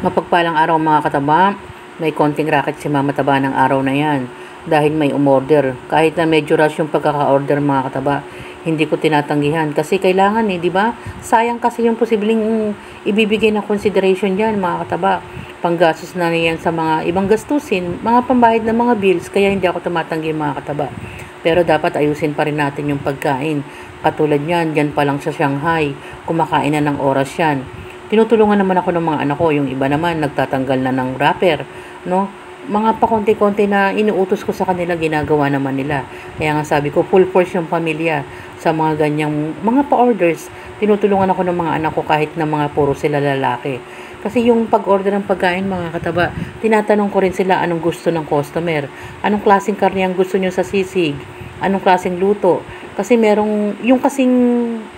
Mapagpalang araw mga kataba, may konting racket si Mama Taba ng araw na yan dahil may umorder. Kahit na medyo rush yung pagkaka-order mga kataba, hindi ko tinatanggihan kasi kailangan di ba? Sayang kasi yung posibleng ibibigay na consideration diyan mga kataba. Panggastos na niyan sa mga ibang gastusin, mga pambayad ng mga bills, kaya hindi ako tumatanggi mga kataba. Pero dapat ayusin pa rin natin yung pagkain. Katulad niyan, dyan pa lang sa Shanghai, kumakain na ng oras yan. Tinutulungan naman ako ng mga anak ko, yung iba naman nagtatanggal na ng wrapper, no? Mga pakonti-konti na inuutos ko sa kanila, ginagawa naman nila. Kaya nga sabi ko, full force yung pamilya sa mga ganyang mga pa-orders. Tinutulungan ako ng mga anak ko kahit na mga puro sila lalaki. Kasi yung pag-order ng pagkain mga kataba, tinatanong ko rin sila anong gusto ng customer. Anong klaseng karne ang gusto nyo sa sisig? Anong klaseng luto? Kasi merong, yung kasing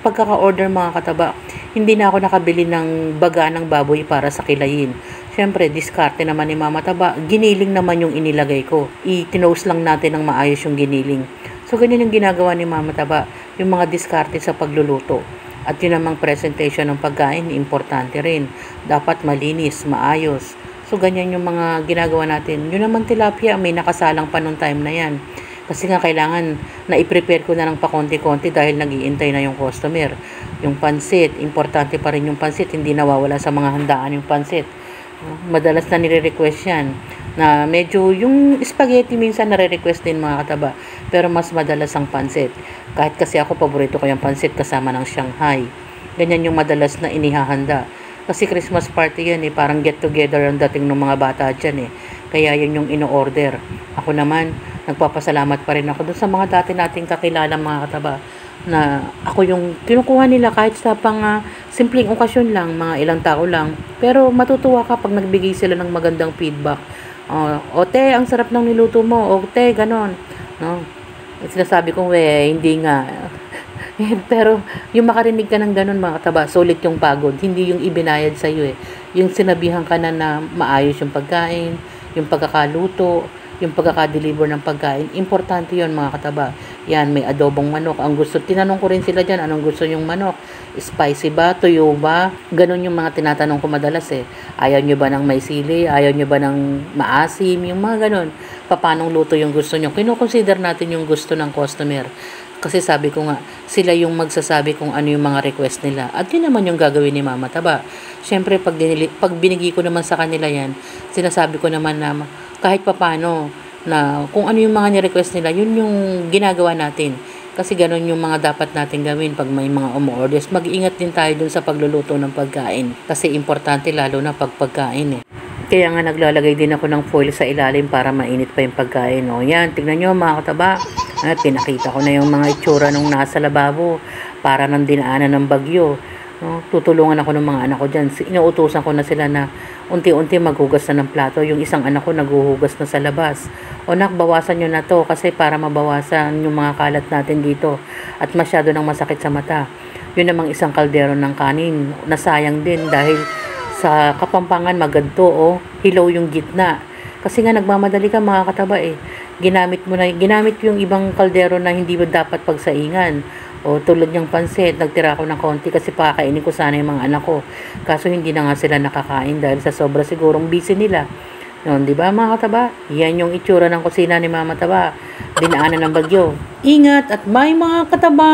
pagkaka-order mga kataba, hindi na ako nakabili ng baga ng baboy para sa kilayin. Siyempre, diskarte naman ni Mama Taba. Giniling naman yung inilagay ko. I-tinose lang natin ng maayos yung giniling. So, ganyan yung ginagawa ni Mama Taba. Yung mga diskarte sa pagluluto. At yun namang presentation ng pagkain, importante rin. Dapat malinis, maayos. So, ganyan yung mga ginagawa natin. Yun naman tilapia, may nakasalang pa nung time na yan. Kasi nga kailangan na i-prepare ko na ng pakonti-konti dahil nag-iintay na yung customer. Yung pansit, importante pa rin yung pansit. Hindi nawawala sa mga handaan yung pansit. Madalas na nire-request yan. Na medyo yung spaghetti minsan nare-request din mga kataba. Pero mas madalas ang pansit. Kahit kasi ako paborito ko yung pansit kasama ng Shanghai. Ganyan yung madalas na inihahanda. Kasi Christmas party yan parang get together ang dating ng mga bata dyan Kaya yun yung ino-order. Ako naman, nagpapasalamat pa rin ako dun sa mga dati nating kakilala mga kataba na ako yung kinukuha nila kahit sa simpleng okasyon lang, mga ilang tao lang. Pero matutuwa ka pag nagbigay sila ng magandang feedback. O te, ang sarap ng niluto mo. O te, ganon. No? Sinasabi ko, hindi nga. Pero yung makarinig ka ng ganon mga kataba, sulit yung pagod. Hindi yung ibinayad sa'yo Yung sinabihan ka na maayos yung pagkain, yung pagkakaluto, yung pagkaka-deliver ng pagkain. Importante yon mga kataba. Yan, may adobong manok. Ang gusto, tinanong ko rin sila dyan, anong gusto yung manok? Spicy ba? Tuyo ba? Ganon yung mga tinatanong ko madalas Ayaw nyo ba ng may sili? Ayaw nyo ba ng maasim? Yung mga ganon. Papanong luto yung gusto nyo? Kino-consider natin yung gusto ng customer. Kasi sabi ko nga, sila yung magsasabi kung ano yung mga request nila. At yun naman yung gagawin ni Mama Taba. Siyempre, pag binigay ko naman sa kanila yan, sinasabi ko naman na kahit papano na kung ano yung mga ni-request nila, yun yung ginagawa natin. Kasi ganun yung mga dapat natin gawin pag may mga umu-orders. Mag-iingat din tayo dun sa pagluluto ng pagkain. Kasi importante lalo na pag pagkain Kaya nga naglalagay din ako ng foil sa ilalim para mainit pa yung pagkain. Yan, tignan nyo mga kataba. Pinakita ko na yung mga itsura nung nasa lababo para nang dinaanan ng bagyo. Tutulungan ako ng mga anak ko dyan. Inuutusan ko na sila na unti-unti maghugas na ng plato. Yung isang anak ko naghuhugas na sa labas. Nak, bawasan nyo na to kasi para mabawasan yung mga kalat natin dito. At masyado nang masakit sa mata. Yun namang isang kaldero ng kanin. Nasayang din dahil sa Kapampangan maganto hilaw yung gitna. Kasi nga nagmamadali ka mga kataba Ginamit ko yung ibang kaldero na hindi mo dapat pagsaingan. Tulad niyang pansit, nagtira ako ng konti kasi pakakainin ko sana yung mga anak ko. Kaso hindi na nga sila nakakain dahil sa sobra sigurong busy nila. Di ba mga kataba? Yan yung itsura ng kusina ni Mama Taba. Dinaanan ng bagyo. Ingat at bye mga kataba!